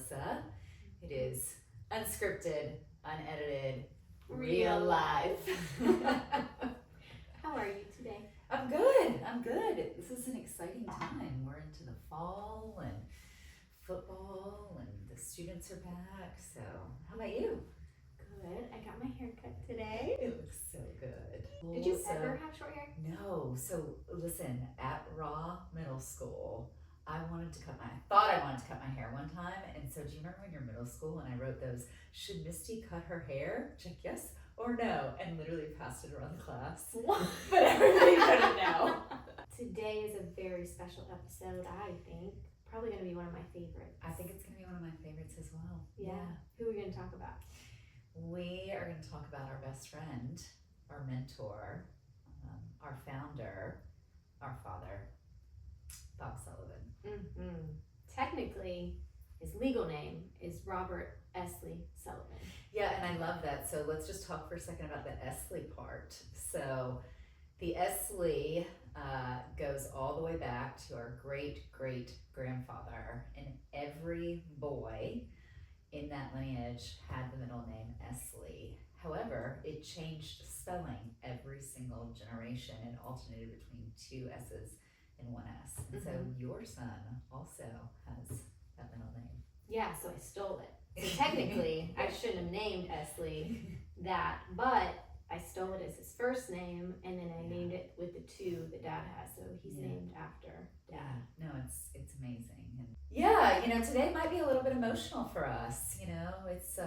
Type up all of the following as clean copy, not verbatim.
Melissa. It is unscripted, unedited, real life. How are you today? I'm good. This is an exciting time. We're into the fall and football and the students are back. So how about you? Good. I got my hair cut today. It looks so good. Did you ever have short hair? No. So listen, at Raw Middle School, I thought I wanted to cut my hair one time. And so do you remember in your middle school when I wrote those, should Misty cut her hair? Check yes or no. And literally passed it around the class. What? But everybody couldn't know. Today is a very special episode, I think. Probably going to be one of my favorites. I think it's going to be one of my favorites as well. Yeah. Who are we going to talk about? We are going to talk about our best friend, our mentor, our founder, our father, Bob Sullivan. Mm-hmm. Technically, his legal name is Robert Esley Sullivan. Yeah, and I love that. So let's just talk for a second about the Esley part. So the Esley goes all the way back to our great-great-grandfather, and every boy in that lineage had the middle name Esley. However, it changed spelling every single generation. It alternated between two S's and one S. And so your son also has that middle name. Yeah, so I stole it. So technically, I shouldn't have named Esley that, but I stole it as his first name, and then I named it with the two that Dad has, so he's named after Dad. No, it's amazing. And today might be a little bit emotional for us. It's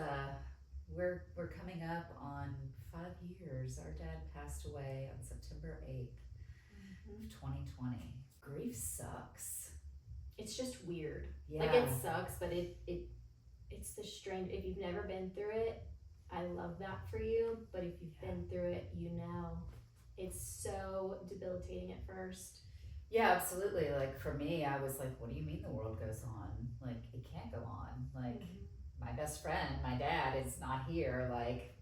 we're coming up on 5 years. Our dad passed away on September 8th of 2020. Grief sucks. It's just weird. Yeah. Like, it sucks, but it's the strange. If you've never been through it, I love that for you. But if you've been through it, it's so debilitating at first. Yeah, absolutely. Like, for me, I was like, what do you mean the world goes on? Like, it can't go on. Like, my best friend, my dad, is not here. Like,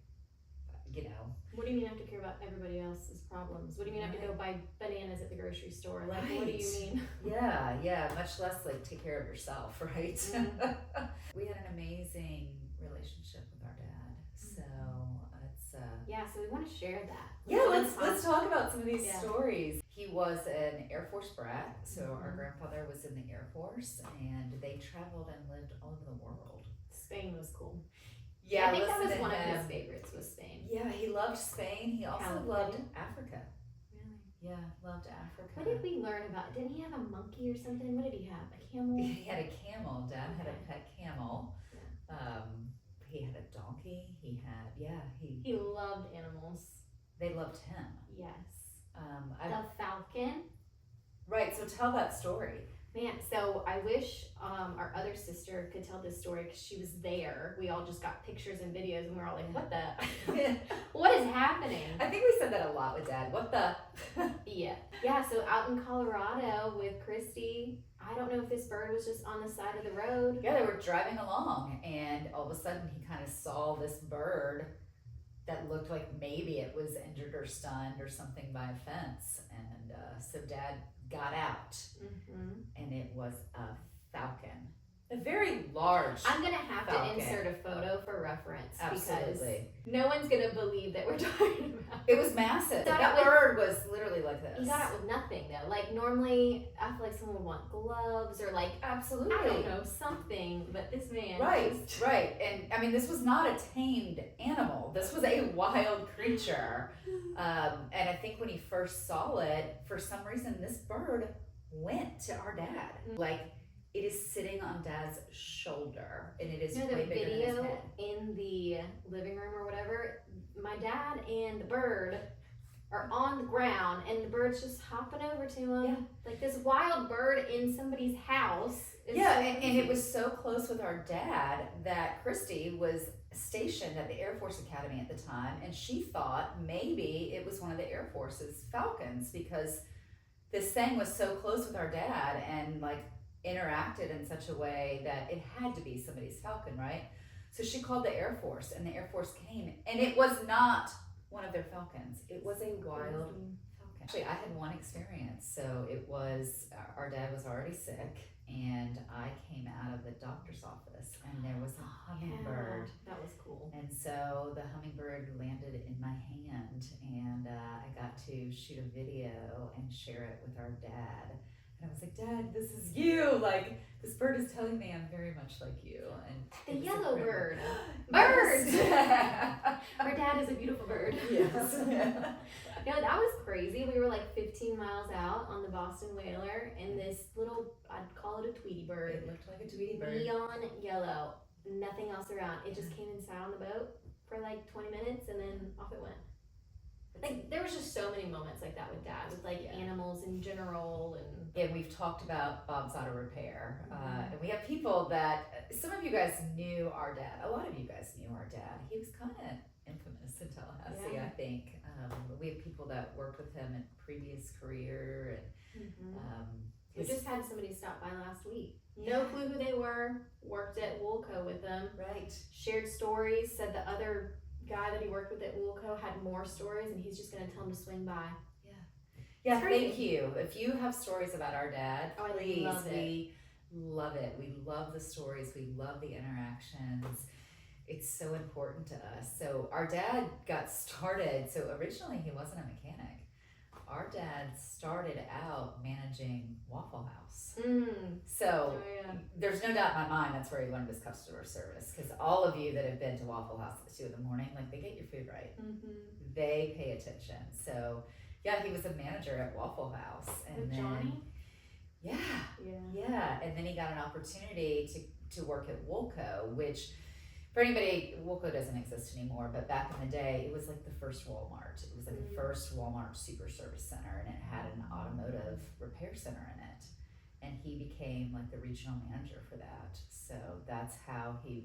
What do you mean I have to care about everybody else's problems? What do you mean I have to go buy bananas at the grocery store? Like, What do you mean? Yeah, much less like take care of yourself, right? We had an amazing relationship with our dad, so it's so we want to share that. Let's talk about some of these stories. He was an Air Force brat, so our grandfather was in the Air Force, and they traveled and lived all over the world. Spain was cool. Yeah, I think that was one of his favorites, was Spain. Yeah, he loved Spain. He also loved Africa. Really? Yeah, loved Africa. What did we learn about? Didn't he have a monkey or something? What did he have? A camel? He had a camel. Dad had a pet camel. Yeah. He had a donkey. He loved animals. They loved him. Yes. The falcon. Right. So tell that story. Man, so I wish our other sister could tell this story because she was there. We all just got pictures and videos, and we're all like, "What the? What is happening?" I think we said that a lot with Dad. What the? Yeah. So out in Colorado with Christy, I don't know if this bird was just on the side of the road. Yeah, they were driving along, and all of a sudden he kind of saw this bird that looked like maybe it was injured or stunned or something by a fence, and so Dad got out, and it was a falcon, a very large. I'm gonna have falcon. To insert a photo for reference. Absolutely. Because no one's gonna believe that we're talking about. It was massive. That bird was literally like this. He got out with nothing though. Like, normally I feel like someone would want gloves or like, absolutely, I don't know, something. But this man, right. And I mean, this was not a tamed animal. This was a wild creature. And I think when he first saw it, for some reason, this bird went to our dad. Like, it is sitting on Dad's shoulder, and it is way bigger than his head. The video in the living room or whatever, my dad and the bird are on the ground, and the bird's just hopping over to him. Yeah. Like this wild bird in somebody's house. And it was so close with our dad that Christy was stationed at the Air Force Academy at the time, and she thought maybe it was one of the Air Force's Falcons because this thing was so close with our dad and like interacted in such a way that it had to be somebody's Falcon, right? So she called the Air Force, and the Air Force came, and it was not one of their Falcons. It was a wild Falcon. Actually, I had one experience. So it was, our dad was already sick, and I came out of the doctor's office and there was a hummingbird. Yeah, that was cool. And so the hummingbird landed in my hand, and I got to shoot a video and share it with our dad. And I was like, Dad, this is you. Like, this bird is telling me I'm very much like you. And The yellow bird. Birds! Our dad is a beautiful bird. Yes. No, that was crazy. We were like 15 miles out on the Boston Whaler, and this little, I'd call it a Tweety bird. It looked like a Tweety bird. Neon yellow. Nothing else around. It just came and sat on the boat for like 20 minutes, and then off it went. Like, there was just so many moments like that with Dad, with like animals in general. And we've talked about Bob's Auto Repair, and we have people that, some of you guys knew our dad. A lot of you guys knew our dad. He was kind of infamous in Tallahassee, I think. We have people that worked with him in previous career, and we just had somebody stop by last week. No clue who they were. Worked at Woolco with them. Right. Shared stories. Said the other guy that he worked with at Woolco had more stories, and he's just going to tell them to swing by. Yeah, thank you. If you have stories about our dad, please, love it. we love it. We love the stories. We love the interactions. It's so important to us. So our dad got started. So originally he wasn't a mechanic. Our dad started out managing Waffle House. So there's no doubt in my mind that's where he learned his customer service. Because all of you that have been to Waffle House at 2 in the morning, like, they get your food right. They pay attention. So yeah, he was a manager at Waffle House. And with then Johnny? Yeah. And then he got an opportunity to work at Woolco, which, for anybody, Woolco doesn't exist anymore, but back in the day, it was like the first Walmart. It was like the first Walmart super service center, and it had an automotive repair center in it. And he became like the regional manager for that. So that's how he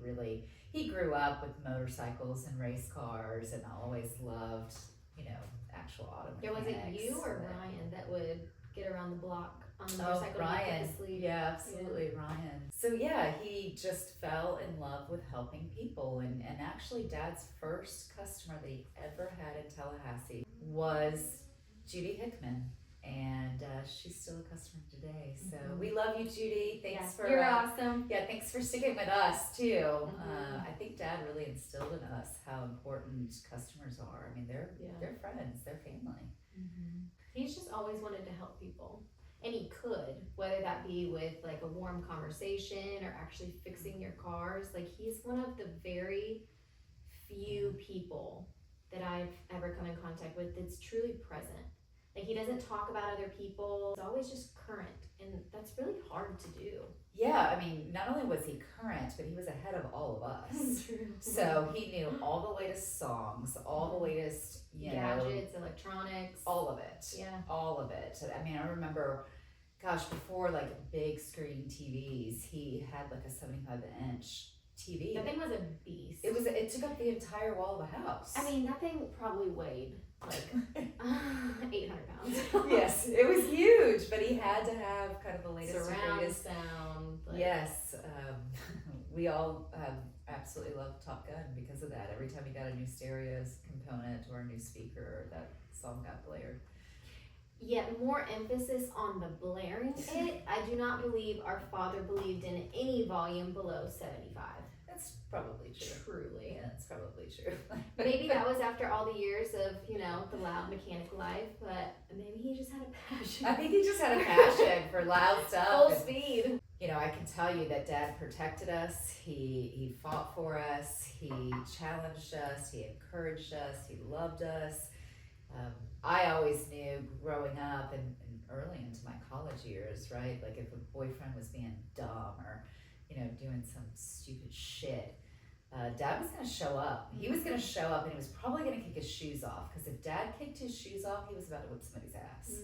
grew up with motorcycles and race cars, and always loved, actual auto mechanics. Was it you or Ryan that would get around the block on the motorcycle? Ryan. Sleep? Yeah, absolutely, yeah. Ryan. So yeah, he just fell in love with helping people, and actually Dad's first customer that he ever had in Tallahassee was Judy Hickman, and she's still a customer today. So we love you, Judy. Thanks for you're awesome. Yeah, thanks for sticking with us too. I think Dad really instilled in us how important customers are. I mean, they're friends, they're family. He's just always wanted to help people. And he could, whether that be with like a warm conversation or actually fixing your cars. Like, he's one of the very few people that I've ever come in contact with that's truly present. Like, he doesn't talk about other people. It's always just current, and that's really hard to do. Yeah, I mean, not only was he current, but he was ahead of all of us. True. So he knew all the latest songs, all the latest, gadgets, electronics. All of it. Yeah. All of it. I mean, I remember, before like big screen TVs, he had like a 75-inch TV. That thing was a beast. It took up the entire wall of the house. I mean, that thing probably weighed like 800 pounds. Yes, it was huge, but he had to have kind of the latest surround greatest sound. Yes, we all absolutely loved Top Gun because of that. Every time he got a new stereo component or a new speaker, that song got blared. Yet more emphasis on the blaring it. I do not believe our father believed in any volume below 75. That's probably true. Truly. Yeah, that's probably true. Maybe that was after all the years of, the loud mechanic life, but maybe he just had a passion. I think he just had a passion for loud stuff. Full speed. I can tell you that Dad protected us. He fought for us. He challenged us. He encouraged us. He loved us. I always knew growing up and early into my college years, right? Like, if a boyfriend was being dumb or, doing some stupid shit, Dad was going to show up. He was going to show up, and he was probably going to kick his shoes off, because if Dad kicked his shoes off, he was about to whip somebody's ass.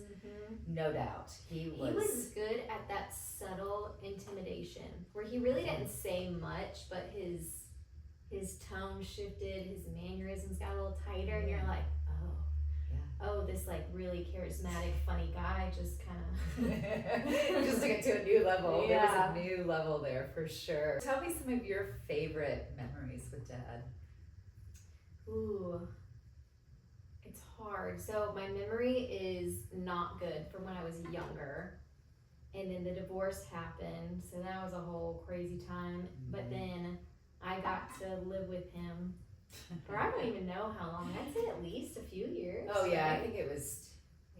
No doubt. He was good at that subtle intimidation, where he really didn't say much, but his tone shifted, his mannerisms got a little tighter, and you're like, oh, this like really charismatic, funny guy just kind of just took it to a new level. Yeah. There was a new level there for sure. Tell me some of your favorite memories with Dad. Ooh, it's hard. So my memory is not good from when I was younger, and then the divorce happened, so that was a whole crazy time. But then I got to live with him for I don't even know how long. I'd say at least a few years. Oh yeah, right? I think it was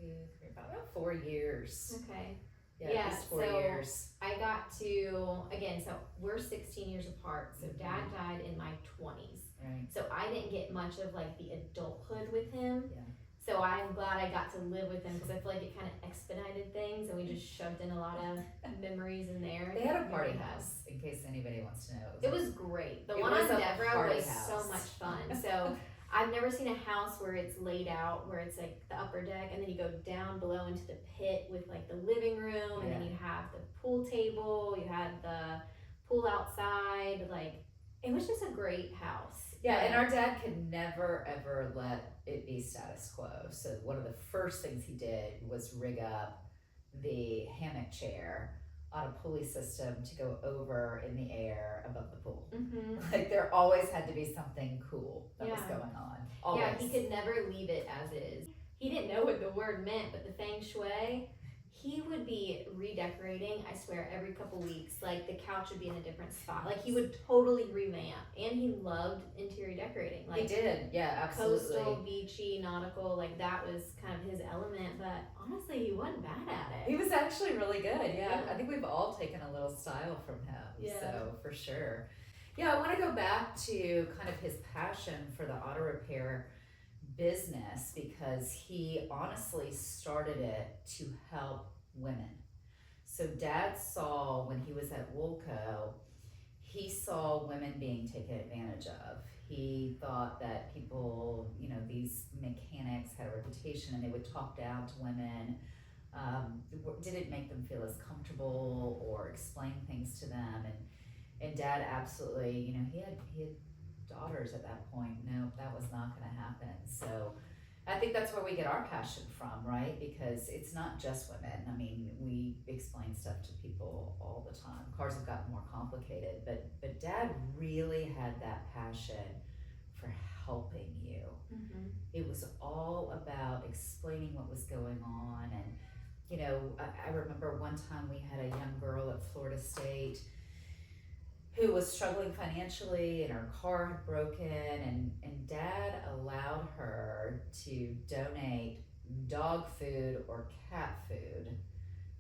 2, 3, about 4 years. Okay. Yeah, Yeah, at least 4 so years. I got to, again, so we're 16 years apart. So dad died in my 20s. Right. So I didn't get much of like the adulthood with him. Yeah. So I'm glad I got to live with him because I feel like it kind of expedited things and we just shoved in a lot of memories in there. They had a party house, in case anybody wants to know. It was great. The It one was on a Deborah party was house. so much fun. So I've never seen a house where it's laid out, where it's like the upper deck and then you go down below into the pit with like the living room and then you have the pool table, you had the pool outside, like it was just a great house. Yeah, and our dad could never ever let it be status quo. So one of the first things he did was rig up the hammock chair on a pulley system to go over in the air above the pool. Like there always had to be something cool that was going on. Always. Yeah, he could never leave it as is. He didn't know what the word meant, but the feng shui, he would be redecorating, I swear, every couple weeks. Like the couch would be in a different spot. Like he would totally revamp. And he loved interior decorating. Like he did, yeah, absolutely. Coastal, beachy, nautical, like that was kind of his element. But honestly, he wasn't bad at it. He was actually really good, yeah. I think we've all taken a little style from him, so for sure. Yeah, I want to go back to kind of his passion for the auto repair business because he honestly started it to help women. So dad saw when he was at Woolco, he saw women being taken advantage of. He thought that people, you know, these mechanics had a reputation and they would talk down to women, didn't make them feel as comfortable or explain things to them. And dad absolutely, you know, he had daughters at that point. No, that was not going to happen. So I think that's where we get our passion from, right? Because it's not just women. I mean, we explain stuff to people all the time. Cars have gotten more complicated, but dad really had that passion for helping you. It was all about explaining what was going on. And, you know, I remember one time we had a young girl at Florida State who was struggling financially and her car had broken and dad allowed her to donate dog food or cat food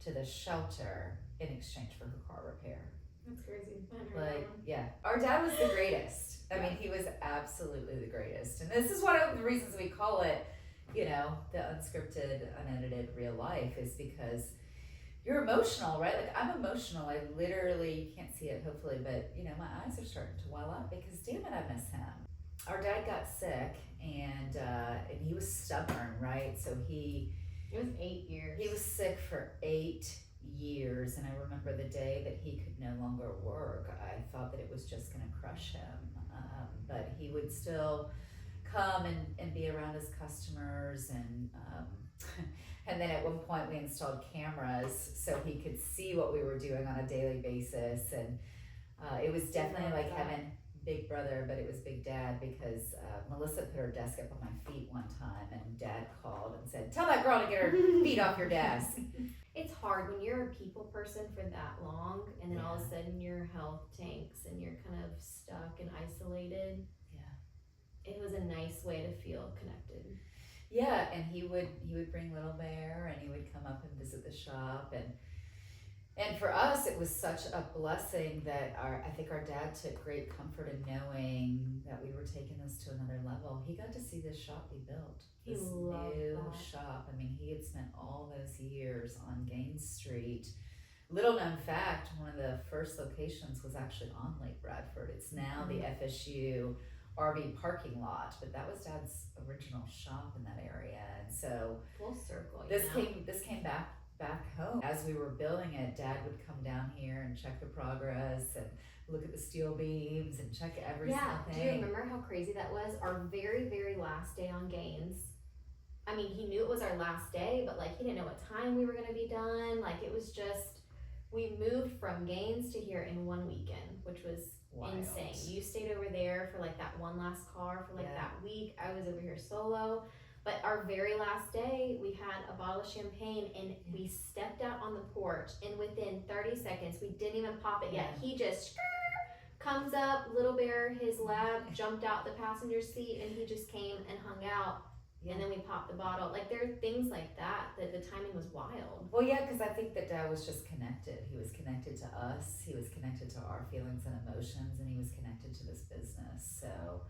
to the shelter in exchange for her car repair. That's crazy. Like, yeah, our dad was the greatest. I mean, he was absolutely the greatest. And this is one of the reasons we call it, you know, the unscripted, unedited real life is because you're emotional, right? Like I'm emotional. I literally, you can't see it hopefully, but you know, my eyes are starting to well up because damn it, I miss him. Our dad got sick and he was stubborn, right? So it was 8 years. He was sick for 8 years. And I remember the day that he could no longer work, I thought that it was just gonna crush him. But he would still come and be around his customers and and then at one point we installed cameras so he could see what we were doing on a daily basis. And it was definitely like having Big Brother, but it was Big Dad because Melissa put her desk up on my feet one time and dad called and said, tell that girl to get her feet off your desk. It's hard when you're a people person for that long and then all of a sudden your health tanks and you're kind of stuck and isolated. Yeah. It was a nice way to feel connected. Yeah, and he would bring Little Bear and he would come up and visit the shop and for us it was such a blessing that I think our dad took great comfort in knowing that we were taking this to another level. He got to see this shop be built. This new shop. I mean, he had spent all those years on Gaines Street. Little known fact, one of the first locations was actually on Lake Bradford. It's now the FSU RV parking lot, but that was dad's original shop in that area. And so full circle. This came back home. As we were building it, dad would come down here and check the progress and look at the steel beams and check every single thing. Do you remember how crazy that was? Our very, very last day on Gaines. I mean, he knew it was our last day, but like he didn't know what time we were gonna be done. Like it was just, we moved from Gaines to here in one weekend, which was insane. You stayed over there for like that one last car for like that week. I was over here solo. But our very last day, we had a bottle of champagne and we stepped out on the porch, and within 30 seconds, we didn't even pop it yet. He just comes up, Little Bear, his lab, jumped out the passenger seat, and he just came and hung out. And then we popped the bottle. Like, there are things like that the timing was wild. Well, yeah, because I think that Dad was just connected. He was connected to us. He was connected to our feelings and emotions, and he was connected to this business. So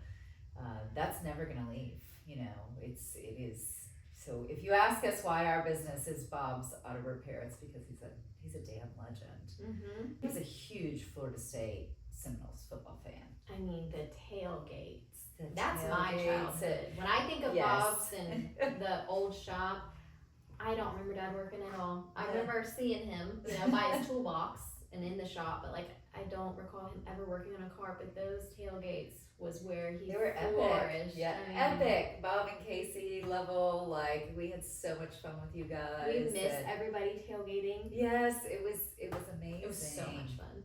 that's never gonna leave. You know, it is. So if you ask us why our business is Bob's Auto Repair, it's because he's a damn legend. Mm-hmm. He's a huge Florida State Seminoles football fan. I mean, the tailgates. The That's my tailgates childhood. When I think of Bob's and the old shop, I don't remember Dad working at all. I remember seeing him, by his toolbox and in the shop, but like I don't recall him ever working on a car. But those tailgates was where he flourished. Epic. Yeah, epic. Bob and Casey level. Like, we had so much fun with you guys. We missed everybody tailgating. Yes, it was amazing. It was so much fun.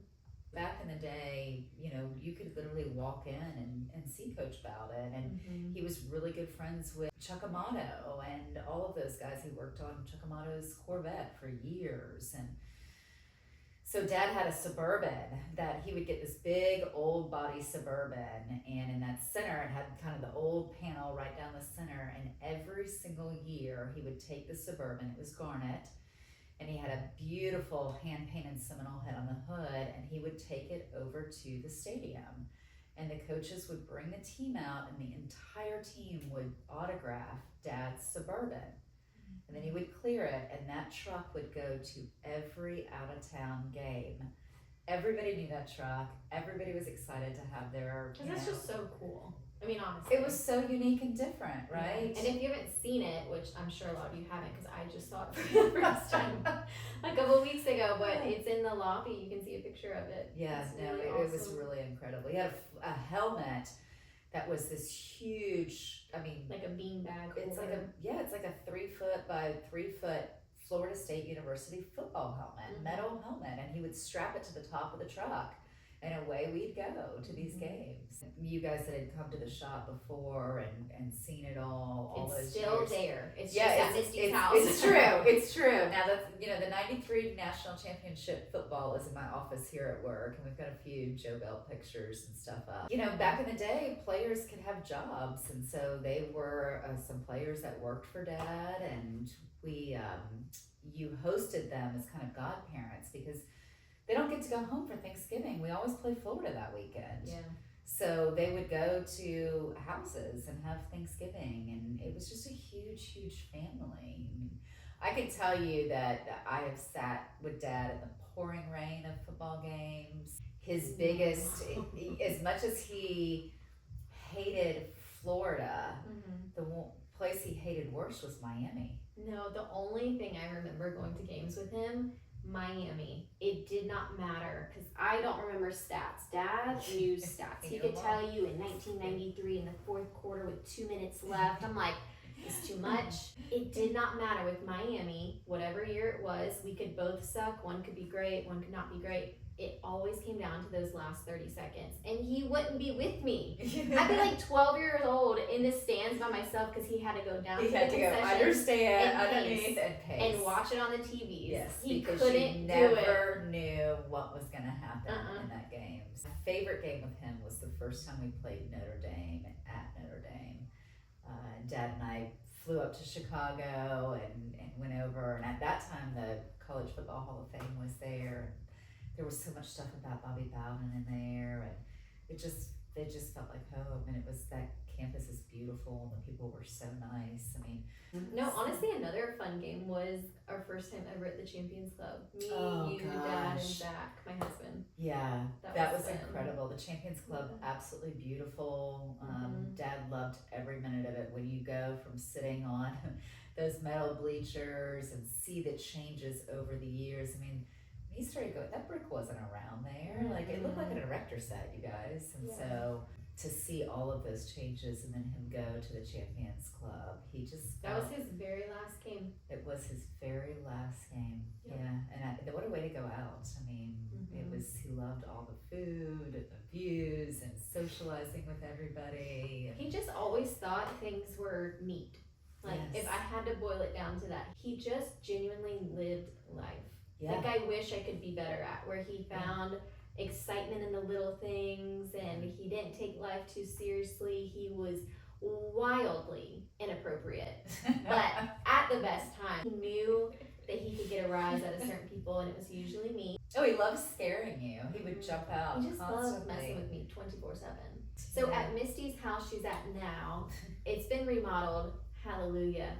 Back in the day, you could literally walk in and see Coach Bowden, and he was really good friends with Chuck Amato and all of those guys. He worked on Chuck Amato's Corvette for years, and so Dad had a Suburban that he would get, this big old body Suburban, and in that center it had kind of the old panel right down the center, and every single year he would take the Suburban, it was garnet, and he had a beautiful hand-painted Seminole head on the hood, and he would take it over to the stadium. And the coaches would bring the team out, and the entire team would autograph Dad's Suburban. And then he would clear it, and that truck would go to every out-of-town game. Everybody knew that truck. Everybody was excited to have their, Because that's just so cool. I mean, honestly. It was so unique and different, right? And if you haven't seen it, which I'm sure a lot of you haven't, because I just saw it for the first time a couple weeks ago, but it's in the lobby. You can see a picture of it. Yeah, it was really incredible. He had a helmet that was this huge, like a beanbag. It's like a 3 foot by 3 foot Florida State University football helmet, metal helmet, and he would strap it to the top of the truck. And away we'd go to these games. You guys that had come to the shop before and seen it all it's those still years. There. It's just at Misty's house. It's true. It's true. Now that's the '93 National Championship football is in my office here at work, and we've got a few Joe Bell pictures and stuff up. Back in the day, players could have jobs, and so they were some players that worked for Dad, and you hosted them as kind of godparents because they don't get to go home for Thanksgiving. We always play Florida that weekend. Yeah. So they would go to houses and have Thanksgiving, and it was just a huge, huge family. I can tell you that I have sat with Dad in the pouring rain of football games. His biggest, as much as he hated Florida, the place he hated worse was Miami. No, the only thing I remember going to games with him, Miami. It did not matter because I don't remember stats. Dad knew stats. He could tell you in 1993 in the fourth quarter with 2 minutes left. I'm like, it's too much. It did not matter with Miami, whatever year it was. We could both suck. One could be great. One could not be great. It always came down to those last 30 seconds. And he wouldn't be with me. I'd be like 12 years old in the stands by myself because he had to go down to the concession underneath and pace. And watch it on the TVs. Yes, he because couldn't you do never knew what was going to happen in that game. My favorite game with him was the first time we played Notre Dame at Notre Dame. Dad and I flew up to Chicago and went over. And at that time, the College Football Hall of Fame was there. There was so much stuff about Bobby Bowden in there, and it just felt like home. And it was, that campus is beautiful, and the people were so nice. I mean, no, honestly, another fun game was our first time ever at the Champions Club. Me, Dad, and Zach, my husband. Yeah, that was fun. incredible. The Champions Club, absolutely beautiful. Dad loved every minute of it. When you go from sitting on those metal bleachers and see the changes over the years, I mean, he started going, that brick wasn't around there. Like, it looked like an erector set, you guys. And so to see all of those changes and then him go to the Champions Club, that was his very last game. It was his very last game. And what a way to go out. I mean, he loved all the food and the views and socializing with everybody. He just always thought things were neat. Like, Yes. if I had to boil it down to that, he just genuinely lived life. Yeah. Like, I wish I could be better at, where he found excitement in the little things, and he didn't take life too seriously. He was wildly inappropriate, but at the best time. He knew that he could get a rise out of certain people, and it was usually me. Oh, he loves scaring you. He would jump out. He just constantly. loves messing with me 24/7. So at Misty's house she's at now, it's been remodeled. Hallelujah.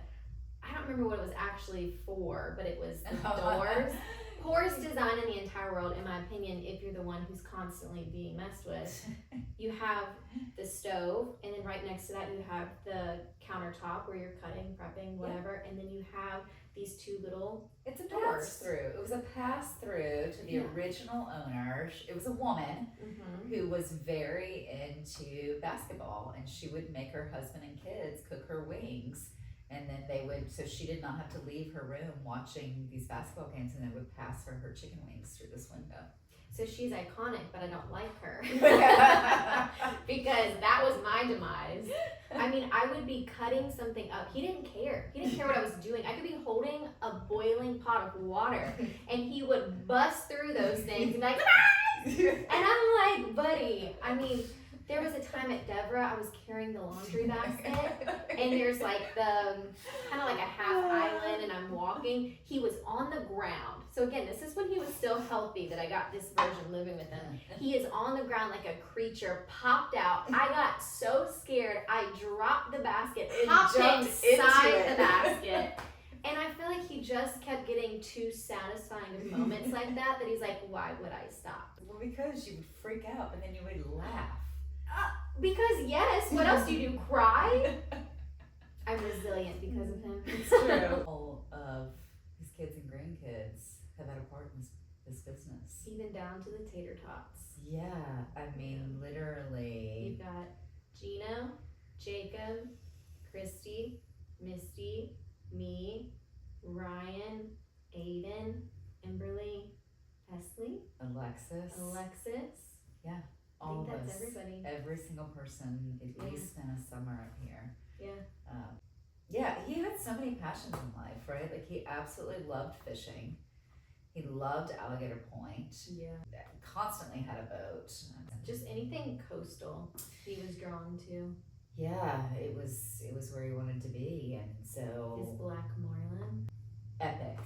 I don't remember what it was actually for, but it was the doors. Poorest design in the entire world, in my opinion, if you're the one who's constantly being messed with. You have the stove, and then right next to that you have the countertop where you're cutting, prepping, whatever, and then you have these two little It's a doors. pass-through. It was a pass-through to the original owner. It was a woman who was very into basketball, and she would make her husband and kids cook her wings. And then they would, so she did not have to leave her room watching these basketball games, and they would pass her chicken wings through this window. So she's iconic, but I don't like her. Because that was my demise. I mean, I would be cutting something up. He didn't care. He didn't care what I was doing. I could be holding a boiling pot of water, and he would bust through those things and be like, and I'm like, buddy, I mean, there was a time at Deborah, I was carrying the laundry basket, and there's like the, kind of like a half island, and I'm walking. He was on the ground. So again, this is when he was still healthy that I got this version living with him. He is on the ground like a creature, popped out. I got so scared, I dropped the basket, popped inside the basket. And I feel like he just kept getting too satisfying of moments like that he's like, why would I stop? Well, because you would freak out, and then you would laugh. Because yes, what else do you do? Cry? I'm resilient because of him. It's true. All of his kids and grandkids have had a part in this business. Even down to the tater tots. Yeah, I mean, literally. You've got Gino, Jacob, Christy, Misty, me, Ryan, Aiden, Emberly, Esley, Alexis. Yeah. I All think of that's us, everybody. every single person at least spent a summer up here. Yeah. Yeah, he had so many passions in life, right? Like, he absolutely loved fishing. He loved Alligator Point. Yeah. Constantly had a boat. Just anything coastal he was drawn to. Yeah, it was where he wanted to be, and so His black marlin. epic.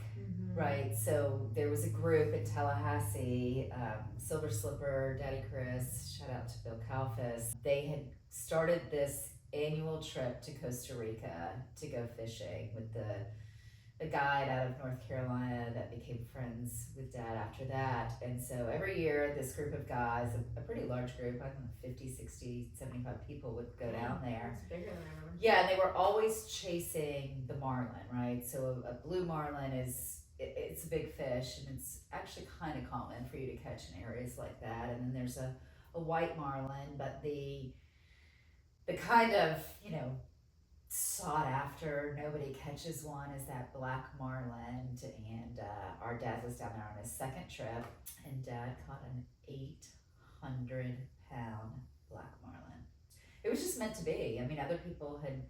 Right, so there was a group in Tallahassee, Silver Slipper, Daddy Chris, shout out to Bill Kalfas. They had started this annual trip to Costa Rica to go fishing with the guide out of North Carolina that became friends with Dad after that. And so every year this group of guys, a pretty large group, I don't know, 50, 60, 75 people would go down there. It's bigger than I remember. Yeah, and they were always chasing the marlin, right? So a blue marlin it's a big fish, and it's actually kind of common for you to catch in areas like that. And then there's a white marlin, but the kind of, sought after, nobody catches one, is that black marlin. And our dad was down there on his second trip, and Dad caught an 800-pound black marlin. It was just meant to be. I mean, other people had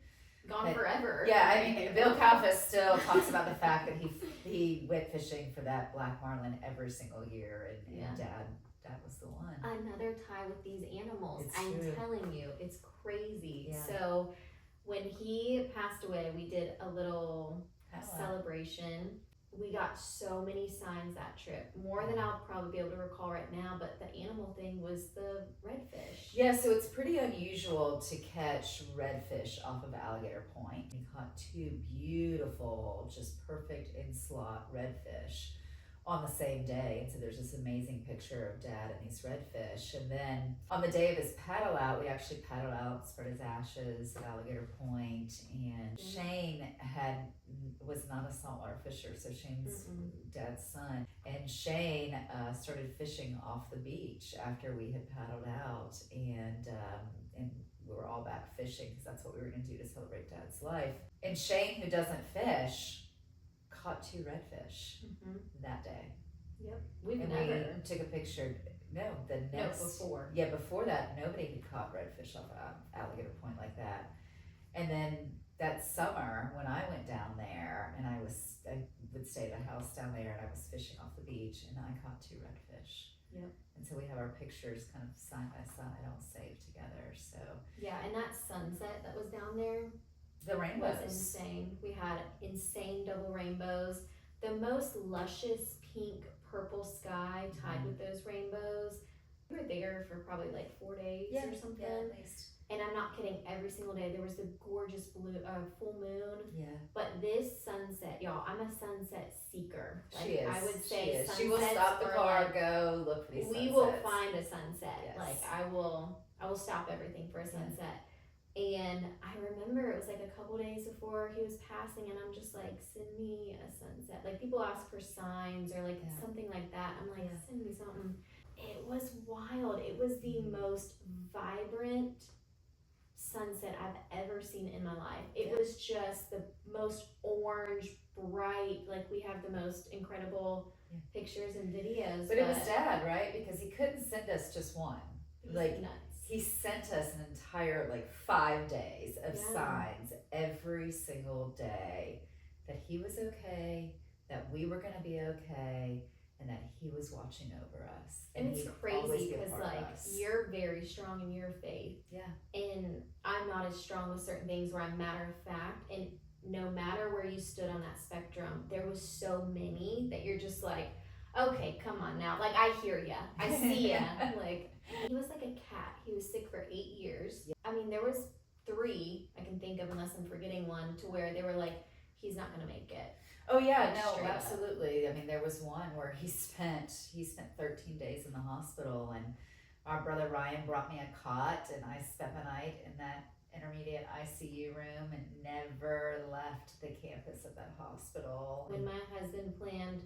gone forever. Yeah, I mean, Bill Kalfas still talks about the fact that he went fishing for that black marlin every single year, and Dad was the one. Another tie with these animals. It's I'm true. telling you, it's crazy. Yeah. So when he passed away, we did a little celebration. We got so many signs that trip, more than I'll probably be able to recall right now, but the animal thing was the redfish. Yeah, so it's pretty unusual to catch redfish off of Alligator Point. We caught two beautiful, just perfect in-slot redfish on the same day. And so there's this amazing picture of Dad and these redfish. And then on the day of his paddle out, we actually paddled out, spread his ashes at Alligator Point. And Shane was not a saltwater fisher, so Shane's Dad's son. And Shane started fishing off the beach after we had paddled out, and we were all back fishing because that's what we were going to do to celebrate Dad's life. And Shane, who doesn't fish, caught two redfish that day. Yep. We took a picture. Before. Yeah, before that, nobody had caught redfish off Alligator Point like that. And then that summer when I went down there, and I would stay at a house down there, and I was fishing off the beach, and I caught 2 redfish. Yep. And so we have our pictures kind of side by side, all saved together. So yeah, and that sunset that was down there the rainbows was insane. We had insane double rainbows, the most luscious pink purple sky tied with those rainbows. We were there for probably like 4 days or something. Yeah, at least. And I'm not kidding, every single day there was the gorgeous full moon. Yeah. But this sunset, y'all, I'm a sunset seeker. Like, she is. I would say she will stop the car, go look for these sunsets. We will find a sunset. Yes. Like I will stop everything for a sunset. And I remember it was like a couple days before he was passing, and I'm just like, send me a sunset. Like people ask for signs or like something like that. I'm like, send me something. It was wild. It was the most vibrant sunset I've ever seen in my life. It was just the most orange, bright, like we have the most incredible pictures and videos. But it was Dad, right? Because he couldn't send us just one. Like nuts. He sent us an entire 5 days of signs every single day that he was okay, that we were going to be okay, and that he was watching over us. And it's crazy because you're very strong in your faith. Yeah. And I'm not as strong with certain things where I'm matter of fact. And no matter where you stood on that spectrum, there was so many that you're just like, okay, come on now. Like I hear ya. I see ya. Like he was like a cat. He was sick for 8 years. Yeah. I mean, there was 3 I can think of, unless I'm forgetting one, to where they were like, he's not gonna make it. Oh yeah, no, absolutely. I mean, there was one where he spent 13 days in the hospital, and our brother Ryan brought me a cot, and I spent the night in that intermediate ICU room and never left the campus of that hospital. When my husband planned,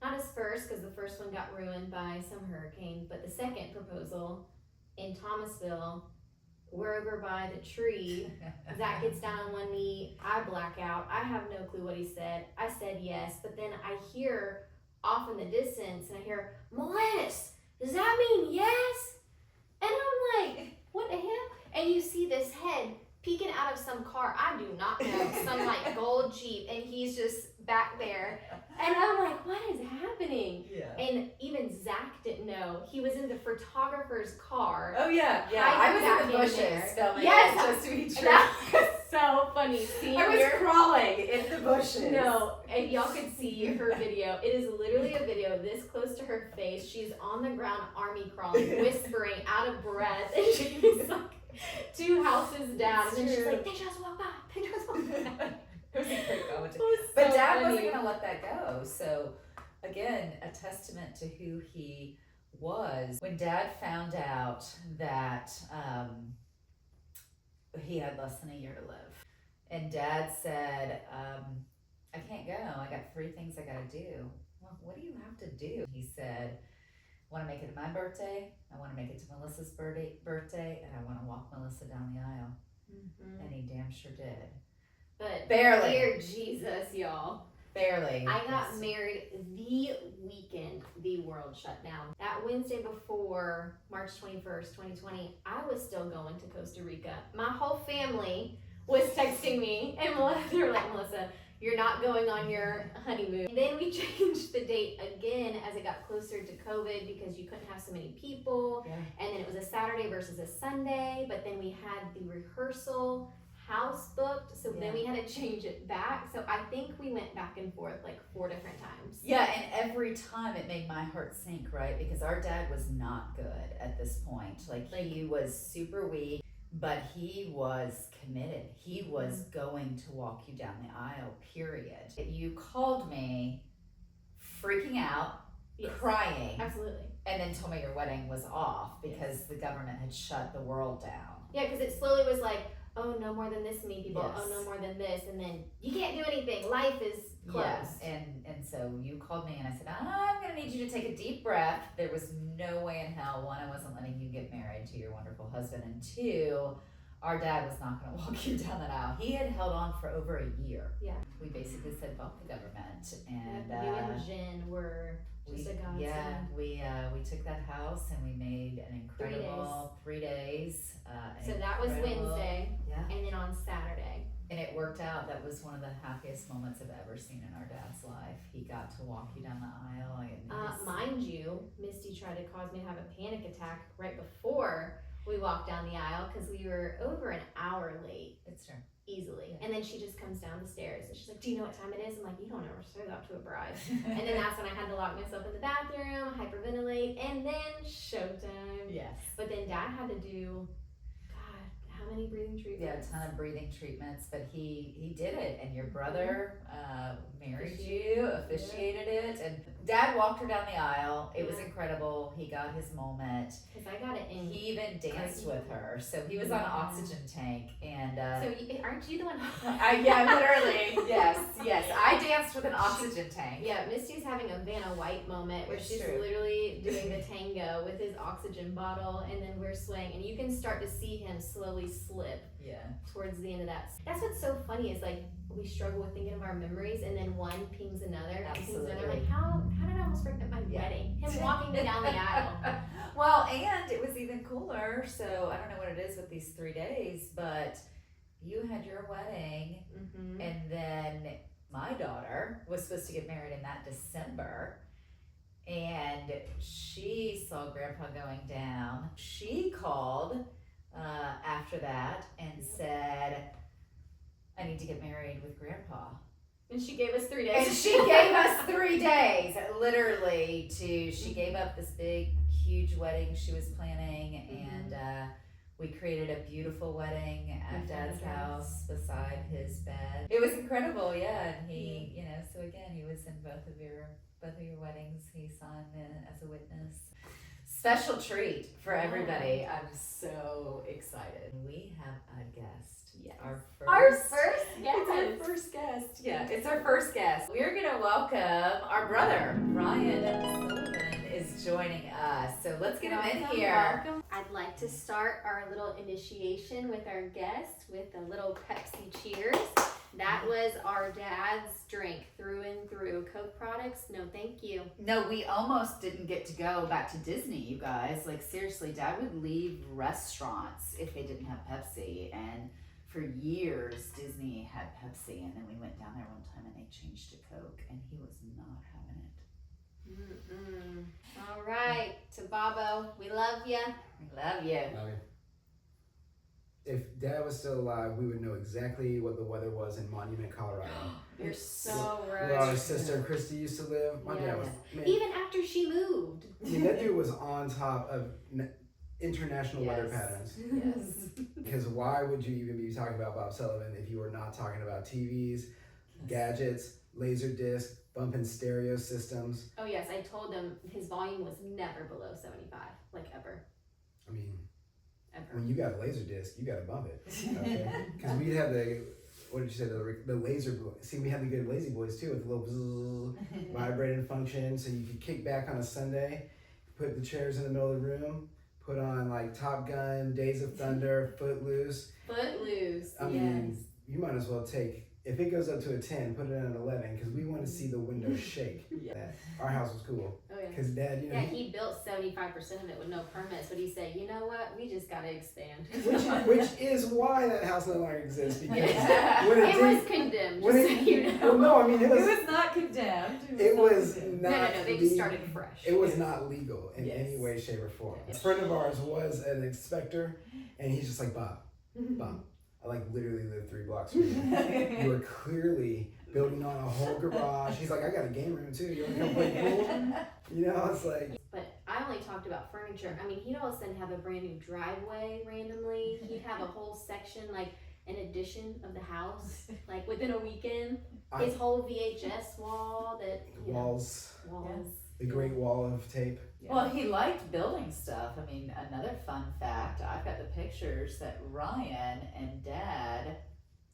not his first, because the first one got ruined by some hurricane, but the second proposal in Thomasville, we're over by the tree. Zach gets down on one knee. I black out. I have no clue what he said. I said yes, but then I hear off in the distance, and I hear, Melissa, does that mean yes? And I'm like, what the hell? And you see this head peeking out of some car I do not know, some like gold Jeep, and he's just back there. And I'm like, what is happening? Yeah. And even Zach didn't know. He was in the photographer's car. Oh yeah, I was in the bushes filming it, just to be true. That was so funny. I was crawling in the bushes. No, and y'all could see her video. It is literally a video this close to her face. She's on the ground, army crawling, whispering, out of breath, and she's like 2 houses down, and then she's like, they just walked by. They just walked by. It was a great commentary. So but Dad funny. wasn't going to let that go. So, again, a testament to who he was. When Dad found out that he had less than a year to live, and Dad said, I can't go. I got 3 things I got to do. Well, what do you have to do? He said, I want to make it to my birthday, I want to make it to Melissa's birthday, and I want to walk Melissa down the aisle. Mm-hmm. And he damn sure did. But barely. Dear Jesus, y'all. Barely. I got married the weekend the world shut down. That Wednesday before March 21st, 2020, I was still going to Costa Rica. My whole family was texting me, and they were like, Melissa, you're not going on your honeymoon. And then we changed the date again as it got closer to COVID because you couldn't have so many people. Yeah. And then it was a Saturday versus a Sunday, but then we had the rehearsal house booked, so then we had to change it back. So I think we went back and forth like 4 different times. Yeah, and every time it made my heart sink, right? Because our dad was not good at this point. Like he was super weak, but he was committed. He was going to walk you down the aisle, period. You called me freaking out, crying. Absolutely. And then told me your wedding was off because the government had shut the world down. Yeah, because it slowly was like, oh, no more than this many people. Yes. Oh, no more than this. And then you can't do anything. Life is closed. Yeah. And so you called me and I said, I'm going to need you to take a deep breath. There was no way in hell, 1, I wasn't letting you get married to your wonderful husband. And 2, our dad was not going to walk you down that aisle. He had held on for over a year. Yeah. We basically said, fuck the government. And you and Jen were just a godsend. Yeah, we took that house and we made an incredible 3 days. So that was Wednesday. Yeah. And then on Saturday. And it worked out. That was one of the happiest moments I've ever seen in our dad's life. He got to walk you down the aisle. Mind you, Misty tried to cause me to have a panic attack right before we walked down the aisle because we were over an hour late. It's true. Easily. And then she just comes down the stairs and she's like, do you know what time it is? I'm like, you don't ever say that to a bride. And then that's when I had to lock myself in the bathroom, hyperventilate, and then showtime. Yes. But then Dad had to do, God, how many breathing treatments? Yeah, a ton of breathing treatments, but he did it, and your brother married you, officiated it, and Dad walked her down the aisle. It was incredible. He got his moment. Because I got it in. He even danced with her, so he was on an oxygen tank, and aren't you the one? yeah, literally, yes. I danced with an oxygen tank. Yeah, Misty's having a Vanna White moment where she's literally doing the tango with his oxygen bottle, and then we're swaying, and you can start to see him slowly slip. Yeah. Towards the end of that. That's what's so funny is like we struggle with thinking of our memories, and then one pings another. Absolutely. Pings another. Like how did I almost forget my wedding? Him walking me down the aisle. Well, and it was even cooler. So I don't know what it is with these 3 days, but you had your wedding, and then my daughter was supposed to get married in that December, and she saw Grandpa going down. She called after that and said, I need to get married with Grandpa. And she gave us 3 days. And she gave us 3 days, literally, she gave up this big, huge wedding she was planning, and we created a beautiful wedding at Dad's house beside his bed. It was incredible, yeah, and he, so again, he was in both of your weddings. He signed as a witness. Special treat for everybody. I'm so excited. We have a guest. Yes. Our first guest. It's our first guest. Yeah, it's our first guest. We're going to welcome our brother, Ryan Sullivan, is joining us. So let's get him in here. Welcome. I'd like to start our little initiation with our guest with a little Pepsi cheers. That was our dad's drink through and through. Coke products, no thank you. No, we almost didn't get to go back to Disney, you guys. Like seriously, Dad would leave restaurants if they didn't have Pepsi, and for years Disney had Pepsi, and then we went down there one time and they changed to Coke, and he was not having it. All right, to Bobo, we love you. We love you. Love you. If Dad was still alive, we would know exactly what the weather was in Monument, Colorado. You're so right. Where our sister Christy used to live. My dad was, man, even after she moved. that dude was on top of international weather patterns. Yes. Because why would you even be talking about Bob Sullivan if you were not talking about TVs, gadgets, laser disc, bumping stereo systems? Oh yes, I told them his volume was never below 75, like ever. I mean, ever. when you got a laser disc, you got to bump it. Okay? Because we'd have what did you say, the laser, see, we had the good Lazy Boys too, with the little vibrating function, so you could kick back on a Sunday, put the chairs in the middle of the room, put on like Top Gun, Days of Thunder, Footloose. Footloose, I mean, you might as well take, if it goes up to a 10, put it at an 11, because we want to see the windows shake. Our house was cool. Oh yeah. Because Dad, he built 75% of it with no permits, but he said, you know what, we just gotta expand. which is why that house no longer exists, because when it was condemned, when just so you know. Well, no, I mean, it was not condemned. It was not. No, they just started fresh. It was not legal in any way, shape, or form. A friend of ours was an inspector, and he's just like, Bob, I like literally live 3 blocks from you. You are clearly building on a whole garage. He's like, I got a game room too. You want to come play pool? You know, it's like. But I only talked about furniture. I mean, he'd all of a sudden have a brand new driveway randomly. He'd have a whole section, like an addition of the house, like within a weekend. His whole VHS wall walls. Walls. The Great Wall of Tape. Yeah. Well, he liked building stuff. I mean, another fun fact, I've got the pictures that Ryan and Dad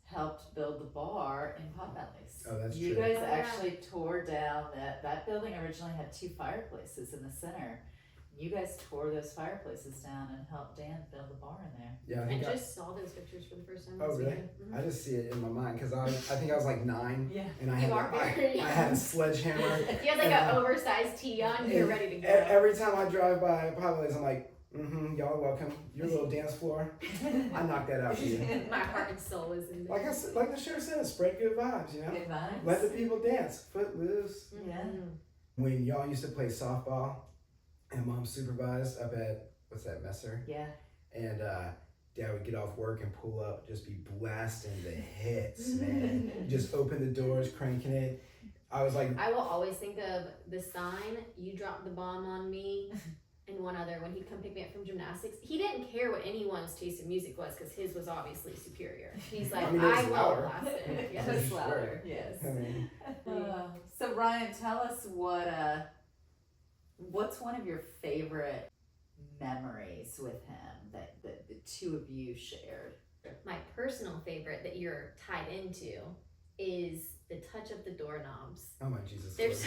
helped build the bar in Potbelly's. Oh, that's you true. You guys actually tore down that building originally had 2 fireplaces in the center. You guys tore those fireplaces down and helped Dan build the bar in there. Yeah, I just saw those pictures for the first time. Oh, really? Mm-hmm. I just see it in my mind because I think I was like 9, and I had a sledgehammer. You had like an oversized tee on. You're ready to go. Every time I drive by Potbelly's, I'm like, Y'all are welcome. Your little dance floor. I knocked that out for you. My heart and soul is in there. Like I said, like the show says, spread good vibes, you know? Good vibes. Let the people dance. Foot loose. Yeah. When y'all used to play softball and mom supervised up at, what's that, Messer? Yeah. And dad would get off work and pull up, just be blasting the hits, man. Just open the doors, cranking it. I was like, I will always think of the sign, "You dropped the bomb on me," and one other when he'd come pick me up from gymnastics. He didn't care what anyone's taste of music was because his was obviously superior. He's like, I mean, I it's will louder. blast it. Yeah, Yes. it's louder. Yes. I mean, So Ryan, tell us what's one of your favorite memories with him that the two of you shared? My personal favorite that you're tied into is the touch of the doorknobs. oh my Jesus. There's